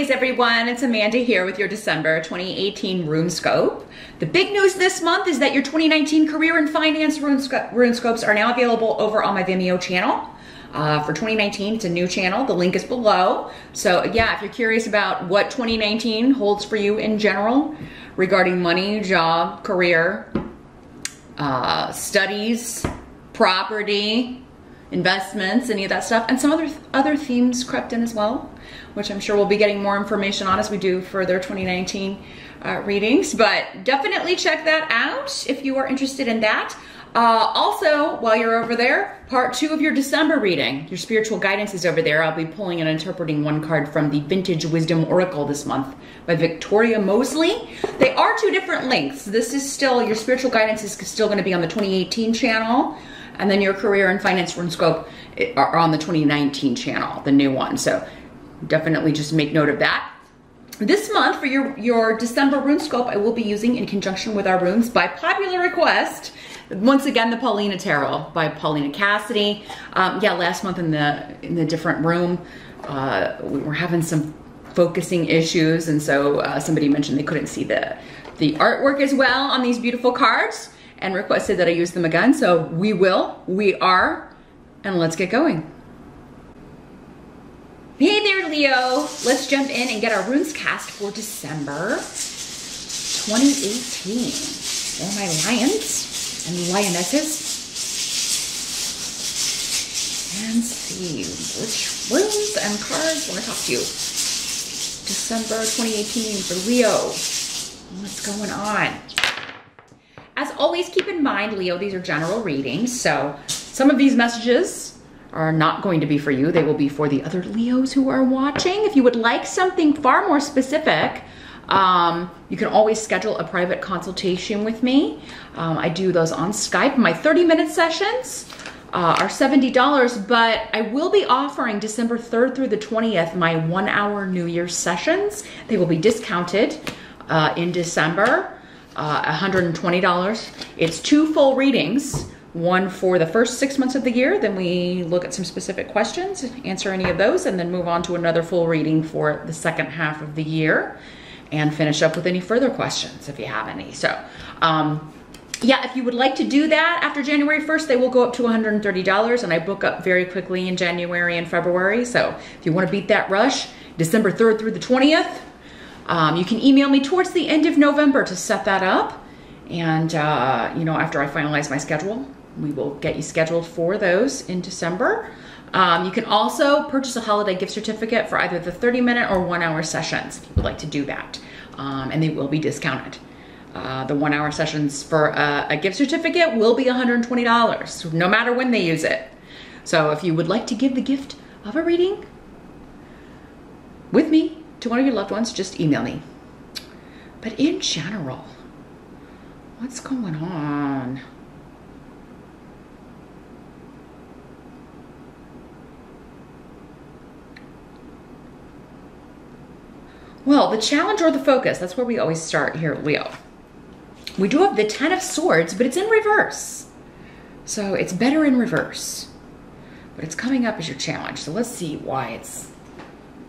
always, everyone, it's Amanda here with your December 2018 RuneScope. The big news this month is that your 2019 Career and Finance RuneScopes are now available over on my Vimeo channel. For 2019, it's a new channel. The link is below. So yeah, if you're curious about what 2019 holds for you in general regarding money, job, career, studies, property, investments, any of that stuff, and some other themes crept in as well, which I'm sure we'll be getting more information on as we do further 2019 readings, but definitely check that out if you are interested in that. Also, while you're over there, part 2 of your December reading, your spiritual guidance is over there. I'll be pulling and interpreting one card from the Vintage Wisdom Oracle this month by Victoria Mosley. They are 2 different links. This is still, your spiritual guidance is still going to be on the 2018 channel, and then your Career and Finance RuneScope are on the 2019 channel, the new one. So definitely just make note of that. This month for your December RuneScope, I will be using in conjunction with our runes by popular request. Once again, the Paulina Tarot by Paulina Cassidy. Yeah, last month in the different room, we were having some focusing issues, and so somebody mentioned they couldn't see the artwork as well on these beautiful cards and requested that I use them again. So we are, and let's get going. Hey there, Leo. Let's jump in and get our runes cast for December 2018. Oh, my lions and lionesses. And see which runes and cards want to talk to you. December 2018 for Leo. What's going on? As always, keep in mind, Leo, these are general readings, so some of these messages are not going to be for you. They will be for the other Leos who are watching. If you would like something far more specific, you can always schedule a private consultation with me. I do those on Skype. My 30-minute sessions are $70, but I will be offering December 3rd through the 20th my 1-hour New Year's sessions. They will be discounted in December. $120. It's 2 full readings, one for the first 6 months of the year, then we look at some specific questions, answer any of those, and then move on to another full reading for the second half of the year and finish up with any further questions if you have any. So yeah, if you would like to do that after January 1st, they will go up to $130, and I book up very quickly in January and February. So if you want to beat that rush, December 3rd through the 20th, you can email me towards the end of November to set that up. And, you know, after I finalize my schedule, we will get you scheduled for those in December. You can also purchase a holiday gift certificate for either the 30-minute or 1-hour sessions if you would like to do that. And they will be discounted. The 1-hour sessions for a gift certificate will be $120, no matter when they use it. So if you would like to give the gift of a reading with me to one of your loved ones, just email me. But in general, what's going on? Well, the challenge or the focus, that's where we always start here, Leo. We do have the 10 of Swords, but it's in reverse. So it's better in reverse. But it's coming up as your challenge. So let's see why it's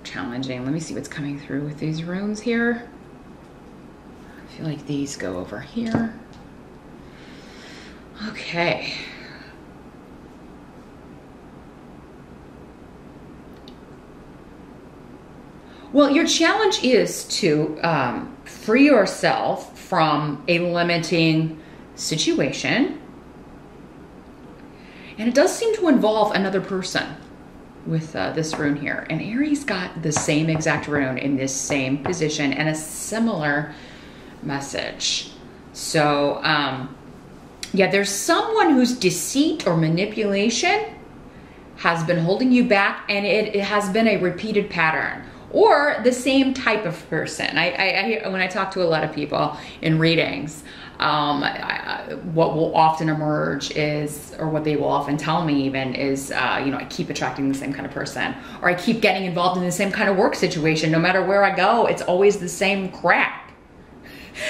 challenging. Let me see what's coming through with these runes here. I feel like these go over here. Okay. Well, your challenge is to free yourself from a limiting situation. And it does seem to involve another person with this rune here. And Aries got the same exact rune in this same position and a similar message. So, yeah, there's someone whose deceit or manipulation has been holding you back, and it has been a repeated pattern. Or the same type of person. When I talk to a lot of people in readings, what will often emerge is, or what they will often tell me even is, you know, I keep attracting the same kind of person, or I keep getting involved in the same kind of work situation. No matter where I go, it's always the same crap.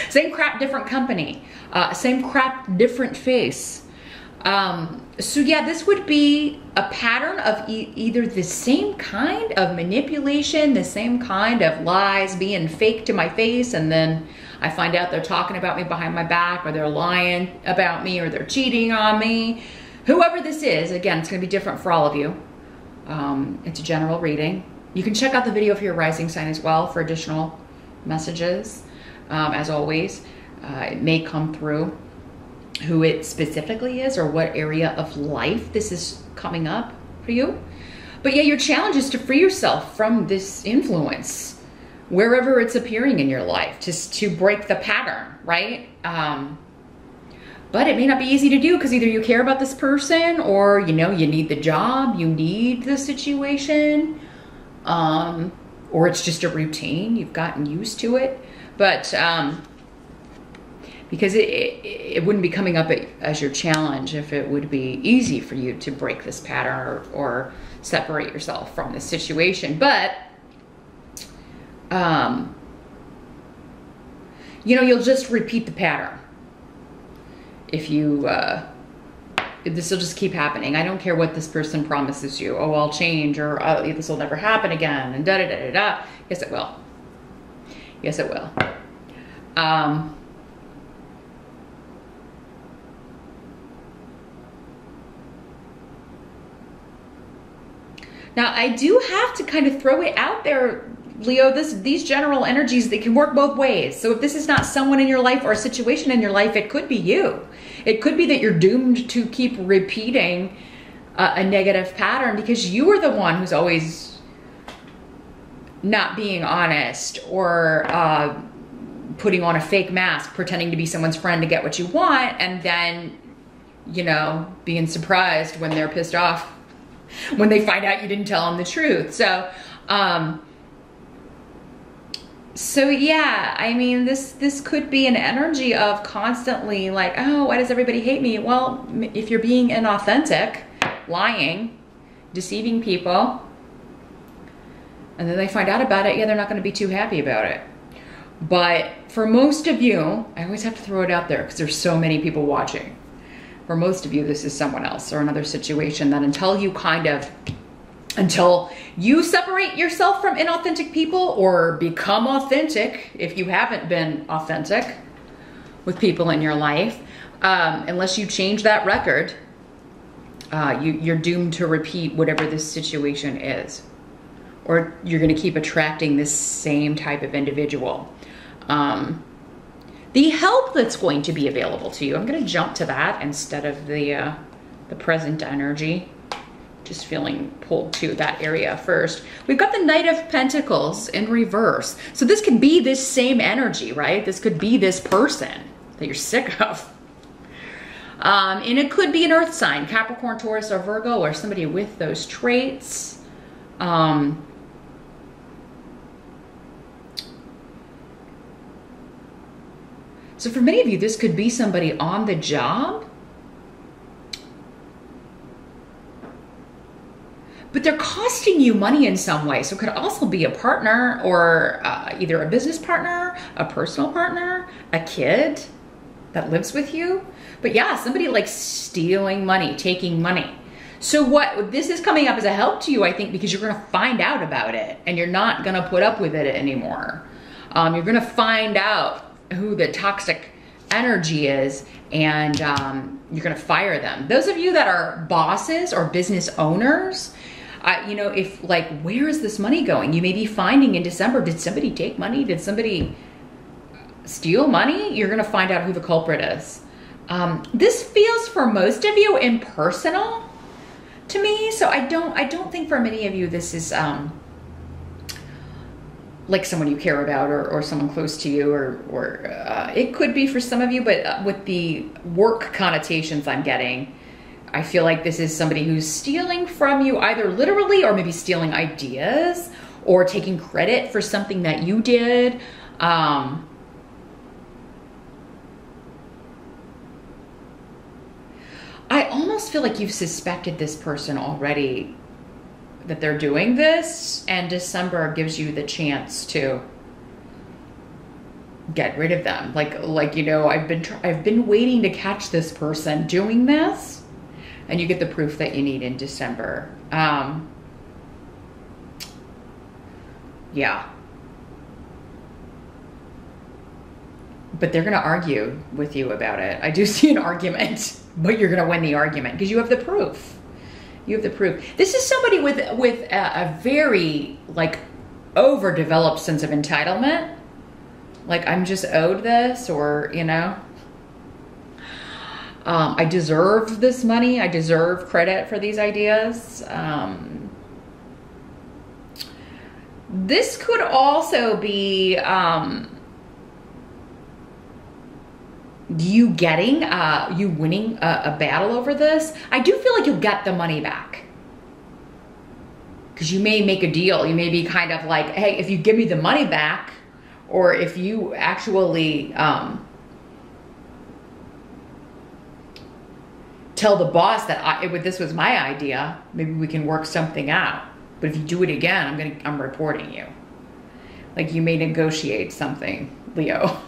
Same crap, different company. Same crap, different face. So yeah, this would be a pattern of either the same kind of manipulation, the same kind of lies being fake to my face, and then I find out they're talking about me behind my back, or they're lying about me, or they're cheating on me. Whoever this is, again, it's going to be different for all of you. It's a general reading. You can check out the video for your rising sign as well for additional messages. As always, it may come through who it specifically is or what area of life this is coming up for you. But yeah, your challenge is to free yourself from this influence wherever it's appearing in your life, just to break the pattern, right? But it may not be easy to do because either you care about this person, or you know, you need the job, you need the situation, or it's just a routine, you've gotten used to it. But because it wouldn't be coming up as your challenge if it would be easy for you to break this pattern or separate yourself from this situation. But, you know, you'll just repeat the pattern. If you, this will just keep happening. I don't care what this person promises you. Oh, I'll change, or oh, this will never happen again, and da-da-da-da-da. Yes, it will. Yes, it will. Now, I do have to kind of throw it out there, Leo, these general energies, they can work both ways. So if this is not someone in your life or a situation in your life, it could be you. It could be that you're doomed to keep repeating a negative pattern because you are the one who's always not being honest, or putting on a fake mask, pretending to be someone's friend to get what you want, and then, you know, being surprised when they're pissed off when they find out you didn't tell them the truth. So, so yeah, I mean, this could be an energy of constantly like, oh, why does everybody hate me? Well, if you're being inauthentic, lying, deceiving people, and then they find out about it, yeah, they're not going to be too happy about it. But for most of you, I always have to throw it out there because there's so many people watching. For most of you, this is someone else or another situation that until you separate yourself from inauthentic people or become authentic, if you haven't been authentic with people in your life, unless you change that record, you're doomed to repeat whatever this situation is. Or you're going to keep attracting this same type of individual. The help that's going to be available to you, I'm going to jump to that instead of the present energy. Just feeling pulled to that area first. We've got the Knight of Pentacles in reverse. So this could be this same energy, right? This could be this person that you're sick of. And it could be an earth sign, Capricorn, Taurus, or Virgo, or somebody with those traits. So for many of you, this could be somebody on the job, but they're costing you money in some way. So it could also be a partner, or either a business partner, a personal partner, a kid that lives with you. But yeah, somebody like stealing money, taking money. So what this is coming up as a help to you, I think, because you're going to find out about it and you're not going to put up with it anymore. You're going to find out who the toxic energy is, and you're going to fire them. Those of you that are bosses or business owners, you know, if like, where is this money going? You may be finding in December, did somebody take money? Did somebody steal money? You're going to find out who the culprit is. This feels for most of you impersonal to me. So I don't think for many of you, this is, like someone you care about, or someone close to you, or it could be for some of you, but with the work connotations I'm getting, I feel like this is somebody who's stealing from you, either literally or maybe stealing ideas or taking credit for something that you did. I almost feel like you've suspected this person already, that they're doing this, and December gives you the chance to get rid of them. Like, you know, I've been waiting to catch this person doing this, And you get the proof that you need in December. Yeah. But they're going to argue with you about it. I do see an argument, but you're going to win the argument because you have the proof. You have the proof. This is somebody with a very like overdeveloped sense of entitlement. Like, I'm just owed this, or, you know, I deserve this money. I deserve credit for these ideas. This could also be you getting, you winning a battle over this. I do feel like you'll get the money back. Because you may make a deal. You may be kind of like, hey, if you give me the money back, or if you actually tell the boss that this was my idea, maybe we can work something out. But if you do it again, I'm reporting you. Like, you may negotiate something, Leo,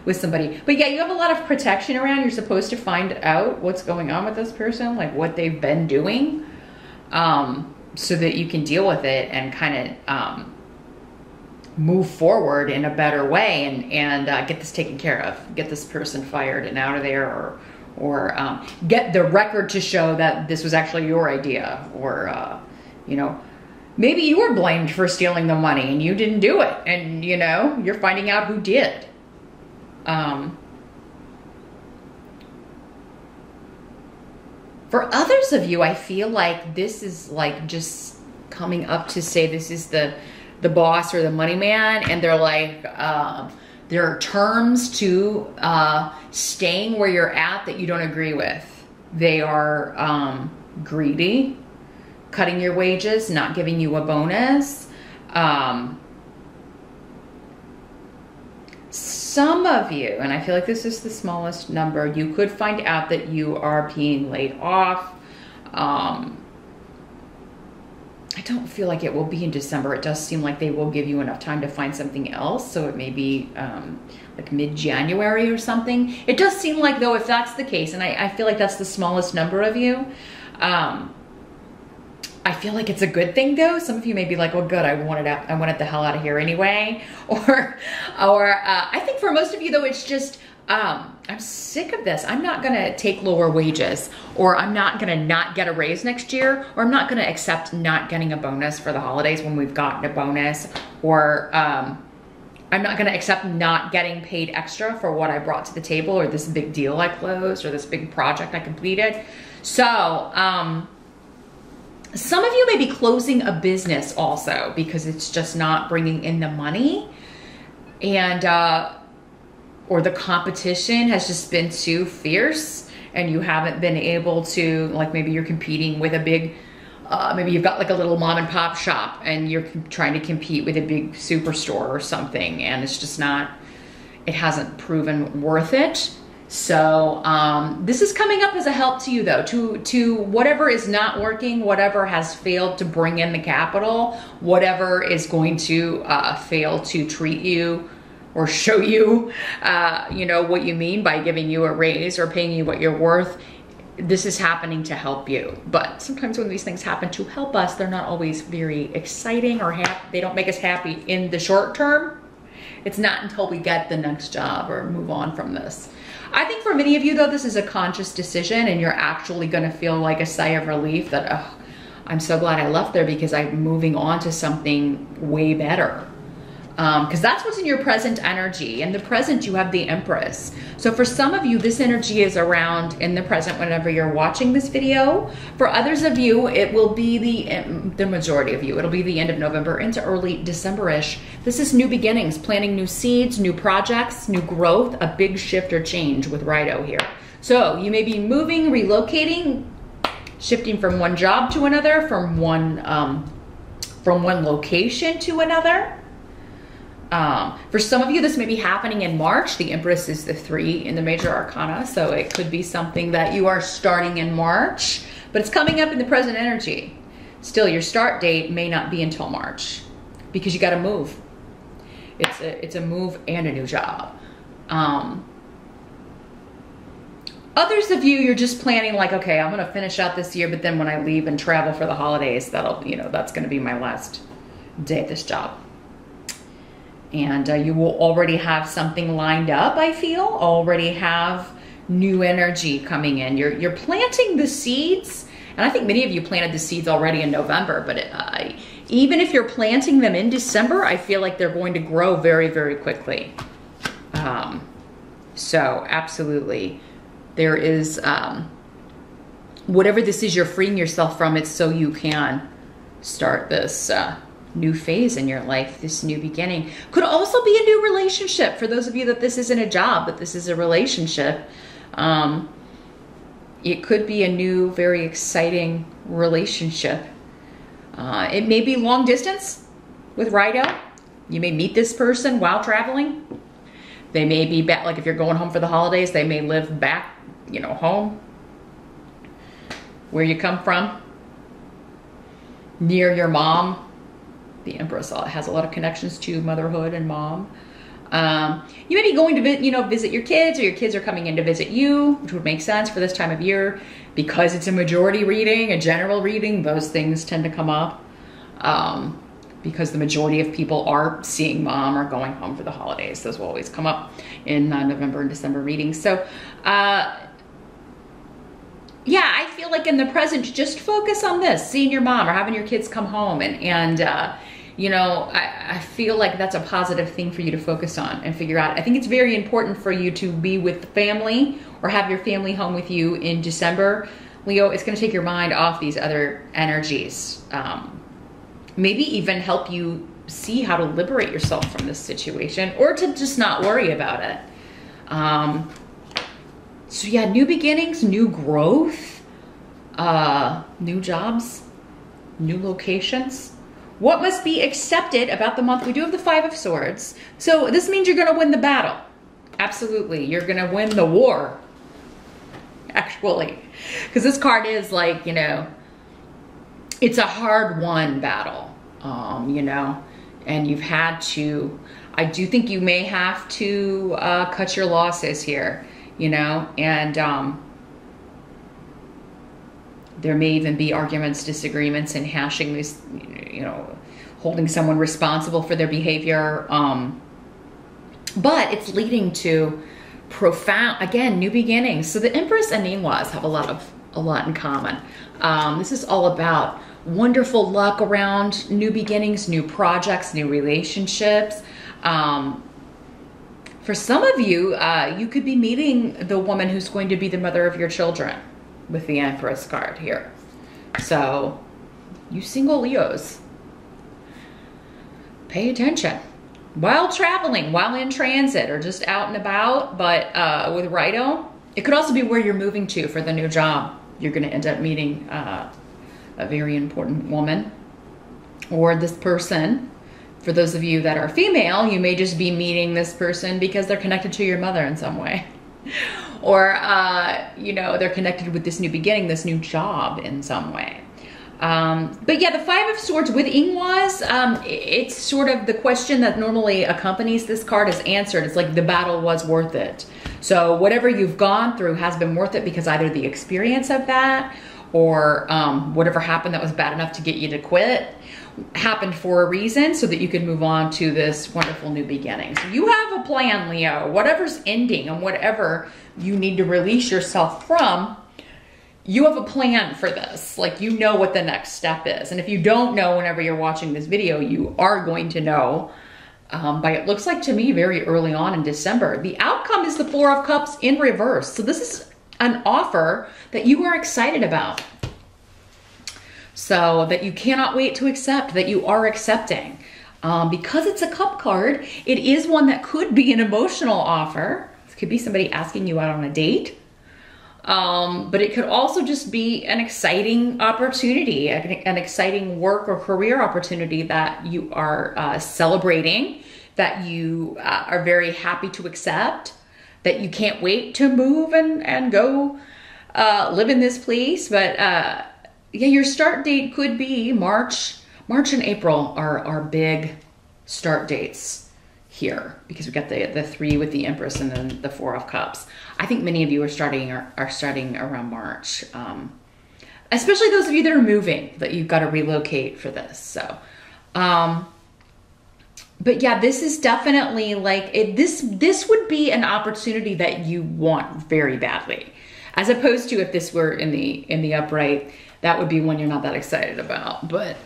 with somebody. But yeah, you have a lot of protection around. You're supposed to find out what's going on with this person, like what they've been doing, so that you can deal with it and kind of move forward in a better way and get this taken care of. Get this person fired and out of there, or get the record to show that this was actually your idea, or you know, maybe you were blamed for stealing the money and you didn't do it, and you know, you're finding out who did. For others of you, I feel like this is like just coming up to say this is the boss or the money man, and they're like, there are terms to staying where you're at that you don't agree with. They are greedy, cutting your wages, not giving you a bonus. Some of you, and I feel like this is the smallest number, you could find out that you are being laid off. I don't feel like it will be in December. It does seem like they will give you enough time to find something else. So it may be like mid-January or something. It does seem like, though, if that's the case, and I feel like that's the smallest number of you, I feel like it's a good thing, though. Some of you may be like, well, good, I wanted the hell out of here anyway. Or I think for most of you, though, it's just, I'm sick of this. I'm not going to take lower wages, or I'm not going to not get a raise next year, or I'm not going to accept not getting a bonus for the holidays when we've gotten a bonus, or I'm not going to accept not getting paid extra for what I brought to the table, or this big deal I closed, or this big project I completed. So, some of you may be closing a business also because it's just not bringing in the money, and or the competition has just been too fierce and you haven't been able to, like, maybe you're competing with a big, maybe you've got like a little mom and pop shop and you're trying to compete with a big superstore or something, and it's just not, it hasn't proven worth it. So this is coming up as a help to you, though, to whatever is not working, whatever has failed to bring in the capital, whatever is going to fail to treat you or show you, you know, what you mean by giving you a raise or paying you what you're worth. This is happening to help you. But sometimes when these things happen to help us, they're not always very exciting or happy. They don't make us happy in the short term. It's not until we get the next job or move on from this. I think for many of you, though, this is a conscious decision, and you're actually going to feel like a sigh of relief that, oh, I'm so glad I left there because I'm moving on to something way better. Because that's what's in your present energy. In the present, you have the Empress. So for some of you, this energy is around in the present whenever you're watching this video. For others of you, it will be the majority of you, it'll be the end of November into early December-ish. This is new beginnings, planting new seeds, new projects, new growth, a big shift or change with Rido here. So you may be moving, relocating, shifting from one job to another, from one location to another. For some of you, this may be happening in March. The Empress is the 3 in the major arcana, so it could be something that you are starting in March, but it's coming up in the present energy. Still, your start date may not be until March because you got to move. It's a move and a new job. Others of you, you're just planning like, okay, I'm going to finish out this year, but then when I leave and travel for the holidays, that'll, you know, that's going to be my last day at this job. And you will already have something lined up, I feel, already have new energy coming in. You're planting the seeds, and I think many of you planted the seeds already in November, but even if you're planting them in December, I feel like they're going to grow very, very quickly. So absolutely, there is, whatever this is you're freeing yourself from, it's so you can start this new phase in your life, this new beginning. Could also be a new relationship. For those of you that this isn't a job, but this is a relationship, it could be a new, very exciting relationship. It may be long distance with Rido. You may meet this person while traveling. They may be back, like if you're going home for the holidays, they may live back, you know, home where you come from, near your mom. The Empress has a lot of connections to motherhood and mom. You may be going to visit your kids, or your kids are coming in to visit you, which would make sense for this time of year. Because it's a majority reading, a general reading, those things tend to come up. Because the majority of people are seeing mom or going home for the holidays. Those will always come up in November and December readings. So, yeah, I feel like in the present, just focus on this, seeing your mom or having your kids come home. And you know, I feel like that's a positive thing for you to focus on and figure out. I think it's very important for you to be with family or have your family home with you in December. Leo, it's going to take your mind off these other energies. Maybe even help you see how to liberate yourself from this situation, or to just not worry about it. So yeah, new beginnings, new growth, new jobs, new locations. What must be accepted about the month? We do have the Five of Swords. So this means you're going to win the battle. Absolutely. You're going to win the war. Actually. Because this card is like, you know, it's a hard won battle, you know, and you've had to, I do think you may have to cut your losses here, you know, and there may even be arguments, disagreements, and hashing these, you know, holding someone responsible for their behavior. But it's leading to profound, again, new beginnings. So the Empress and Ningguas have a lot in common. This is all about wonderful luck around new beginnings, new projects, new relationships. For some of you, you could be meeting the woman who's going to be the mother of your children with the Empress card here. So you single Leos, pay attention while traveling, while in transit, or just out and about. But with Rido, it could also be where you're moving to for the new job. You're going to end up meeting a very important woman, or this person. For those of you that are female, you may just be meeting this person because they're connected to your mother in some way. Or, you know, they're connected with this new beginning, this new job in some way. But yeah, the Five of Swords with Ningguas, it's sort of the question that normally accompanies this card is answered. It's like the battle was worth it. So whatever you've gone through has been worth it, because either the experience of that or whatever happened that was bad enough to get you to quit happened for a reason, so that you can move on to this wonderful new beginning. So you have a plan, Leo. Whatever's ending and whatever you need to release yourself from, you have a plan for this. Like, you know what the next step is. And if you don't know, whenever you're watching this video, you are going to know by, it looks like to me, very early on in December. The outcome is the Four of Cups in reverse. So this is an offer that you are excited about. So that you cannot wait to accept, that you are accepting. Because it's a cup card, it is one that could be an emotional offer. It could be somebody asking you out on a date. But it could also just be an exciting opportunity, an exciting work or career opportunity that you are celebrating, that you are very happy to accept, that you can't wait to move and go live in this place. But yeah, your start date could be March and April are big start dates here, because we got the 3 with the Empress and then the 4 of Cups. I think many of you are starting around March, especially those of you that are moving, that you've got to relocate for this. So, but yeah, this is definitely like this would be an opportunity that you want very badly, as opposed to if this were in the upright, that would be one you're not that excited about. But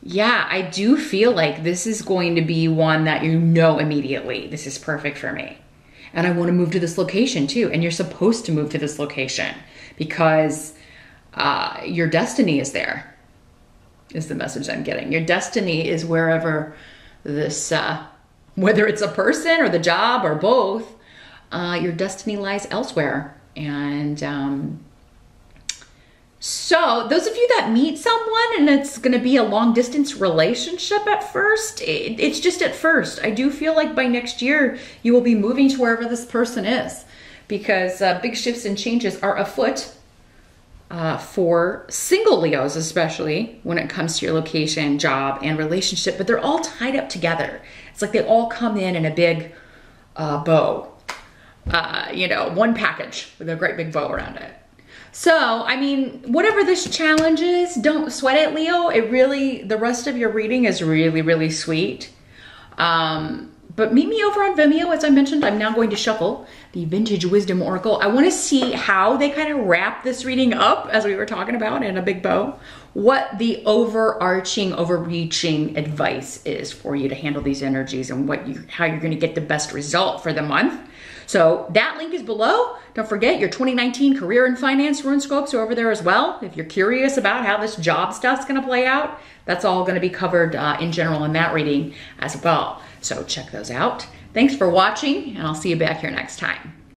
yeah, I do feel like this is going to be one that you know immediately, this is perfect for me. And I want to move to this location too. And you're supposed to move to this location because your destiny is there, is the message I'm getting. Your destiny is wherever this, whether it's a person or the job or both, your destiny lies elsewhere. And so those of you that meet someone and it's going to be a long distance relationship at first, it's just at first. I do feel like by next year you will be moving to wherever this person is, because big shifts and changes are afoot for single Leos, especially when it comes to your location, job, and relationship. But they're all tied up together. It's like they all come in a big bow, you know, one package with a great big bow around it. So, I mean, whatever this challenge is, don't sweat it, Leo. It really, the rest of your reading is really, really sweet. But meet me over on Vimeo. As I mentioned, I'm now going to shuffle the Vintage Wisdom Oracle. I want to see how they kind of wrap this reading up, as we were talking about, in a big bow. What the overarching, overreaching advice is for you to handle these energies, and how you're going to get the best result for the month. So that link is below. Don't forget your 2019 career and finance RuneScopes are over there as well. If you're curious about how this job stuff's going to play out, that's all going to be covered in general in that reading as well. So check those out. Thanks for watching, and I'll see you back here next time.